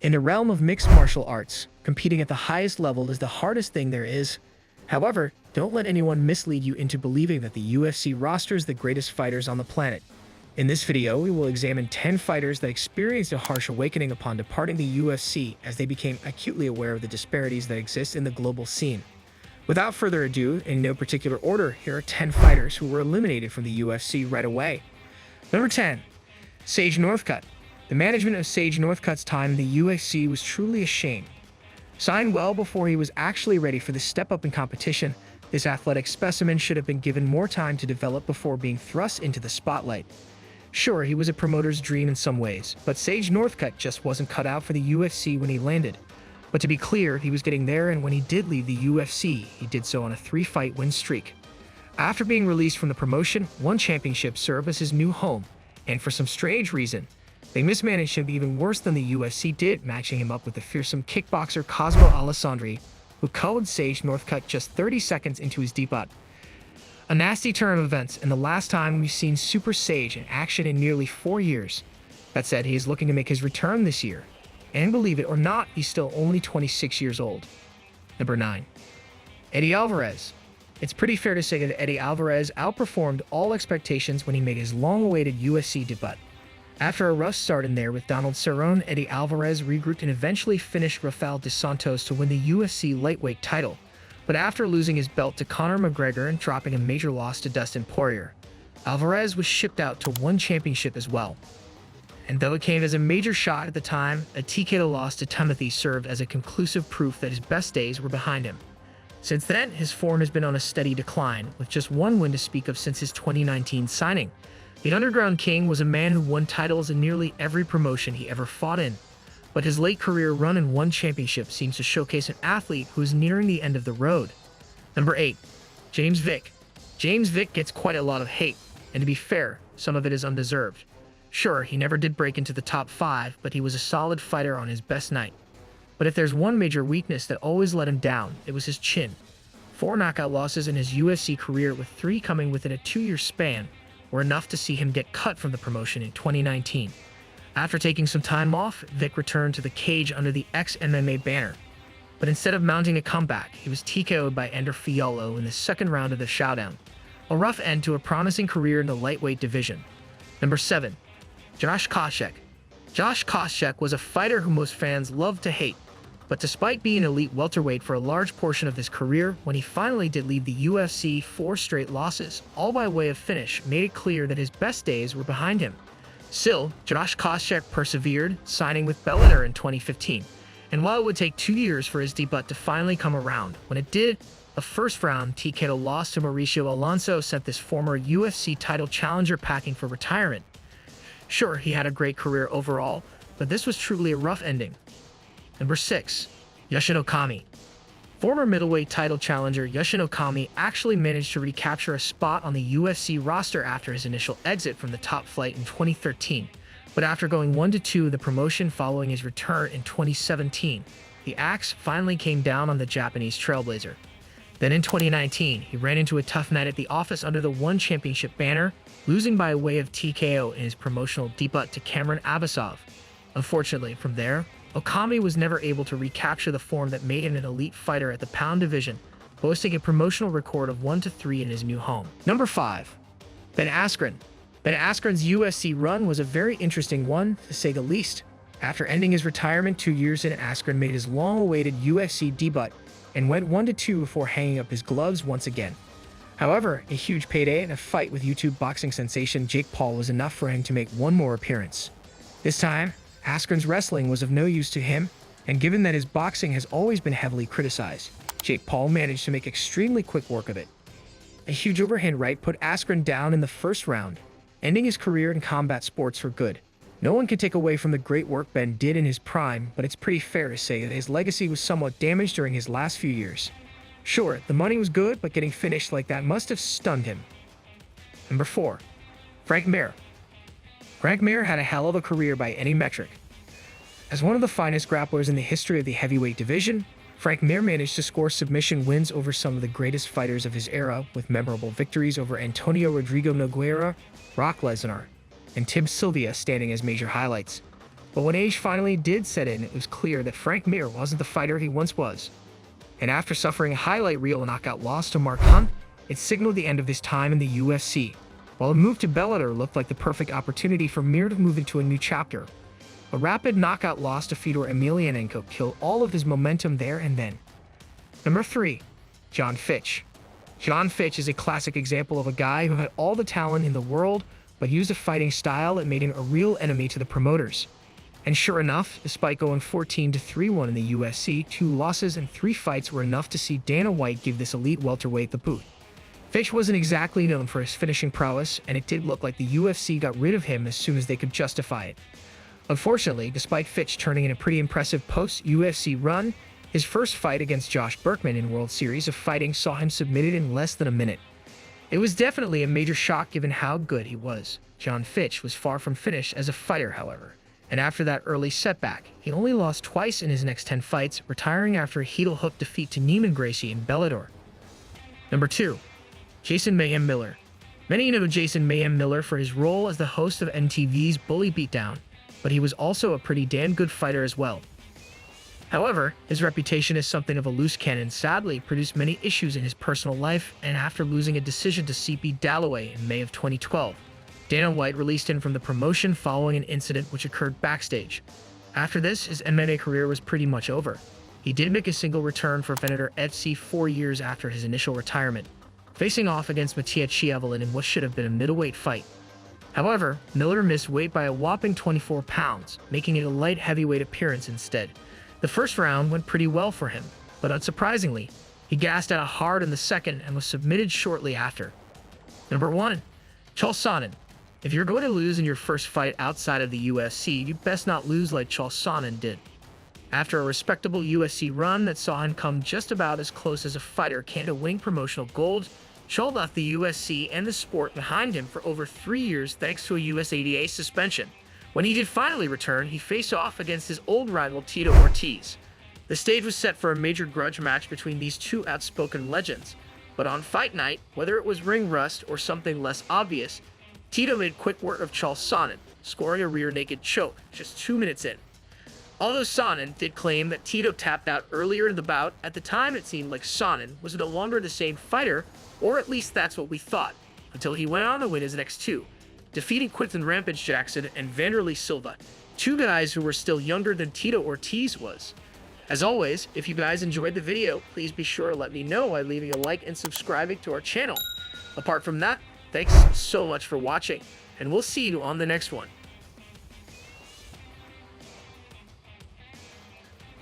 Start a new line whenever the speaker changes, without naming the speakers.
In the realm of mixed martial arts, competing at the highest level is the hardest thing there is. However, don't let anyone mislead you into believing that the UFC rosters the greatest fighters on the planet. In this video, we will examine 10 fighters that experienced a harsh awakening upon departing the UFC as they became acutely aware of the disparities that exist in the global scene. Without further ado, in no particular order, here are 10 fighters who were eliminated from the UFC right away. Number 10. Sage Northcutt. The management of Sage Northcutt's time in the UFC was truly a shame. Signed well before he was actually ready for the step up in competition, this athletic specimen should have been given more time to develop before being thrust into the spotlight. Sure, he was a promoter's dream in some ways, but Sage Northcutt just wasn't cut out for the UFC when he landed. But to be clear, he was getting there, and when he did leave the UFC, he did so on a 3-fight win streak. After being released from the promotion, one championship served as his new home, and for some strange reason, they mismanaged him even worse than the UFC did, matching him up with the fearsome kickboxer Cosmo Alessandri, who cowed Sage Northcutt just 30 seconds into his debut. A nasty turn of events, and the last time we've seen Super Sage in action in nearly 4 years. That said, he is looking to make his return this year. And believe it or not, he's still only 26 years old. Number 9. Eddie Alvarez. It's pretty fair to say that Eddie Alvarez outperformed all expectations when he made his long-awaited UFC debut. After a rough start in there with Donald Cerrone, Eddie Alvarez regrouped and eventually finished Rafael dos Santos to win the UFC lightweight title. But after losing his belt to Conor McGregor and dropping a major loss to Dustin Poirier, Alvarez was shipped out to one championship as well. And though it came as a major shock at the time, a TKO loss to Timothy served as a conclusive proof that his best days were behind him. Since then, his form has been on a steady decline, with just one win to speak of since his 2019 signing. The Underground King was a man who won titles in nearly every promotion he ever fought in, but his late career run in one championship seems to showcase an athlete who is nearing the end of the road. Number 8. James Vick. James Vick gets quite a lot of hate, and to be fair, some of it is undeserved. Sure, he never did break into the top 5, but he was a solid fighter on his best night. But if there's one major weakness that always let him down, it was his chin. 4 knockout losses in his UFC career, with 3 coming within a 2-year span, were enough to see him get cut from the promotion in 2019. After taking some time off, Vick returned to the cage under the ex-MMA banner. But instead of mounting a comeback, he was TKO'd by Ender Fiallo in the second round of the showdown. A rough end to a promising career in the lightweight division. Number 7. Josh Koscheck. Josh Koscheck was a fighter who most fans loved to hate. But despite being an elite welterweight for a large portion of his career, when he finally did leave the UFC, 4 straight losses, all by way of finish, made it clear that his best days were behind him. Still, Josh Koscheck persevered, signing with Bellator in 2015. And while it would take 2 years for his debut to finally come around, when it did, a first-round TKO loss to Mauricio Alonso sent this former UFC title challenger packing for retirement. Sure, he had a great career overall, but this was truly a rough ending. Number 6. Yushin Okami. Former middleweight title challenger Yushin Okami actually managed to recapture a spot on the UFC roster after his initial exit from the top flight in 2013. But after going 1-2 the promotion following his return in 2017, the axe finally came down on the Japanese trailblazer. Then in 2019, he ran into a tough night at the office under the One Championship banner, losing by way of TKO in his promotional debut to Cameron Abasov. Unfortunately, from there, Okami was never able to recapture the form that made him an elite fighter at the pound division, boasting a promotional record of 1-3 in his new home. Number 5. Ben Askren. Ben Askren's UFC run was a very interesting one, to say the least. After ending his retirement 2 years in, Askren made his long-awaited UFC debut and went 1-2 before hanging up his gloves once again. However, a huge payday and a fight with YouTube boxing sensation Jake Paul was enough for him to make one more appearance. This time, Askren's wrestling was of no use to him, and given that his boxing has always been heavily criticized, Jake Paul managed to make extremely quick work of it. A huge overhand right put Askren down in the first round, ending his career in combat sports for good. No one can take away from the great work Ben did in his prime, but it's pretty fair to say that his legacy was somewhat damaged during his last few years. Sure, the money was good, but getting finished like that must have stunned him. Number 4. Frank Mir. Frank Mir had a hell of a career by any metric. As one of the finest grapplers in the history of the heavyweight division, Frank Mir managed to score submission wins over some of the greatest fighters of his era, with memorable victories over Antonio Rodrigo Nogueira, Brock Lesnar, and Tim Sylvia standing as major highlights. But when age finally did set in, it was clear that Frank Mir wasn't the fighter he once was. And after suffering a highlight reel knockout loss to Mark Hunt, it signaled the end of his time in the UFC. While a move to Bellator looked like the perfect opportunity for Mir to move into a new chapter, a rapid knockout loss to Fedor Emelianenko killed all of his momentum there and then. Number 3. Jon Fitch. Jon Fitch is a classic example of a guy who had all the talent in the world, but used a fighting style that made him a real enemy to the promoters. And sure enough, despite going 14-3-1 in the UFC, 2 losses and 3 fights were enough to see Dana White give this elite welterweight the boot. Fitch wasn't exactly known for his finishing prowess, and it did look like the UFC got rid of him as soon as they could justify it. Unfortunately, despite Fitch turning in a pretty impressive post-UFC run, his first fight against Josh Berkman in World Series of Fighting saw him submitted in less than a minute. It was definitely a major shock given how good he was. Jon Fitch was far from finished as a fighter, however. And after that early setback, he only lost twice in his next 10 fights, retiring after a heel hook defeat to Neiman Gracie in Bellator. Number 2. Jason Mayhem Miller. Many know Jason Mayhem Miller for his role as the host of MTV's Bully Beatdown, but he was also a pretty damn good fighter as well. However, his reputation as something of a loose cannon sadly produced many issues in his personal life, and after losing a decision to C.P. Dalloway in May of 2012, Dana White released him from the promotion following an incident which occurred backstage. After this, his MMA career was pretty much over. He did make a single return for Venator FC 4 years after his initial retirement, facing off against Mattia Chiavelin in what should have been a middleweight fight. However, Miller missed weight by a whopping 24 pounds, making it a light heavyweight appearance instead. The first round went pretty well for him, but unsurprisingly, he gassed out hard in the second and was submitted shortly after. Number 1. Chael Sonnen. If you're going to lose in your first fight outside of the UFC, you best not lose like Chael Sonnen did. After a respectable UFC run that saw him come just about as close as a fighter can to winning promotional gold, Chael left the UFC and the sport behind him for over 3 years thanks to a USADA suspension. When he did finally return, he faced off against his old rival Tito Ortiz. The stage was set for a major grudge match between these two outspoken legends, but on fight night, whether it was ring rust or something less obvious, Tito made quick work of Chael Sonnen, scoring a rear naked choke just 2 minutes in. Although Sonnen did claim that Tito tapped out earlier in the bout, at the time it seemed like Sonnen was no longer the same fighter, or at least that's what we thought, until he went on to win his next 2, defeating Quinton Rampage Jackson and Vanderlei Silva, 2 guys who were still younger than Tito Ortiz was. As always, if you guys enjoyed the video, please be sure to let me know by leaving a like and subscribing to our channel. Apart from that, thanks so much for watching, and we'll see you on the next one.